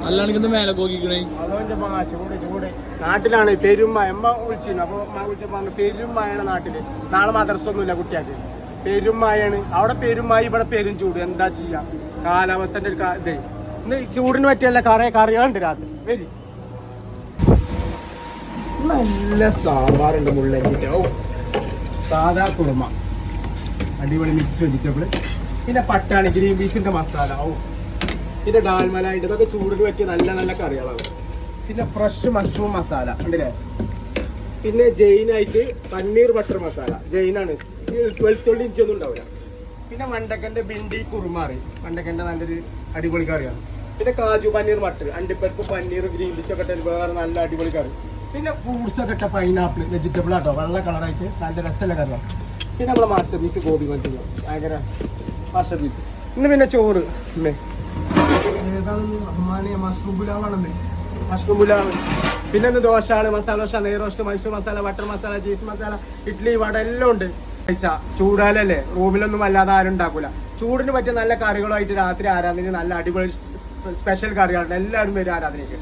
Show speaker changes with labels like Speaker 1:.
Speaker 1: അല്ലാണ്ട് മേലെ പോക്കിക്കണേ
Speaker 2: ചൂട് ചൂട് നാട്ടിലാണ് പെരുമ എമ്മ വിളിച്ചിരുന്നു. അപ്പൊ വിളിച്ചപ്പോ പെരുമയാണ് നാട്ടില്. നാളെ മദ്രസൊന്നുമില്ല കുട്ടിയാക്ക്. പെരുമയാണ് അവിടെ പെരുമായി, ഇവിടെ പെരും ചൂട്. എന്താ ചെയ്യാ, കാലാവസ്ഥന്റെ ഒരു ഇതേ. ഇന്ന് ചൂടിന് പറ്റിയല്ല കറികളുണ്ട് രാത്രി. വരി നല്ല സാമ്പാറുണ്ട് മുള്ളരിന്റെ. ഓ സാധാ കുറുമ, അടിപൊളി മിക്സ് വെജിറ്റബിൾ. പിന്നെ പട്ടാണി ഗ്രീൻ പീസിന്റെ മസാല. ഓ പിന്നെ ഡാൽമലായിട്ട്. ഇതൊക്കെ ചൂടിന് പറ്റിയ നല്ല നല്ല കറികളാണ്. പിന്നെ ഫ്രഷ് മഷ്റൂം മസാല ഉണ്ടല്ലേ. പിന്നെ ജെയിനായിട്ട് പന്നീർ ബട്ടർ മസാല. ജെയിനാണ്, വെളുത്തുള്ളി ഇഞ്ചൊന്നും ഉണ്ടാവില്ല. പിന്നെ വണ്ടക്കൻ്റെ ബിണ്ടി കുറുമാറി. വണ്ടക്കൻ്റെ നല്ലൊരു അടിപൊളി കറിയാണ്. പിന്നെ കാജു പനീർ മട്ടർ, അണ്ടിപ്പരിപ്പ് പനീർ ഗ്രീൻ പീസ് ഒക്കെ ഇട്ട് വേറെ നല്ല അടിപൊളി കറി. പിന്നെ ഫ്രൂട്ട്സ് ഒക്കെ ഇട്ട പൈനാപ്പിൾ വെജിറ്റബിൾ ആട്ടോ, വെള്ള കളറായിട്ട് നല്ല രസമുള്ള കറിയാണ്. പിന്നെ നമ്മളെ മാസ്റ്റർ പീസ് ഗോബി മഞ്ചൂരിയൻ, ഭയങ്കര മാസ്റ്റർ പീസ്. ഇന്ന് പിന്നെ ചോറ് മഷ്റൂം പുലാവാണെന്ന്, മഷ്റൂം പുലാവ്. പിന്നെ ഇന്ന് ദോശയാണ്, മസാല ദോശ, നെയ് roast, Mysore masala, butter masala, cheese masala, idli vada എല്ലാം ഉണ്ട്. ചൂടാലല്ലേ, റൂമിലൊന്നും അല്ലാതെ ആരും ഉണ്ടാക്കൂല. ചൂടിന് പറ്റിയ നല്ല കറികളുമായിട്ട് രാത്രി ആരാധനയ്ക്ക് നല്ല അടിപൊളി സ്പെഷ്യൽ കറികളുണ്ട്. എല്ലാവരും വരും ആരാധനയ്ക്ക്.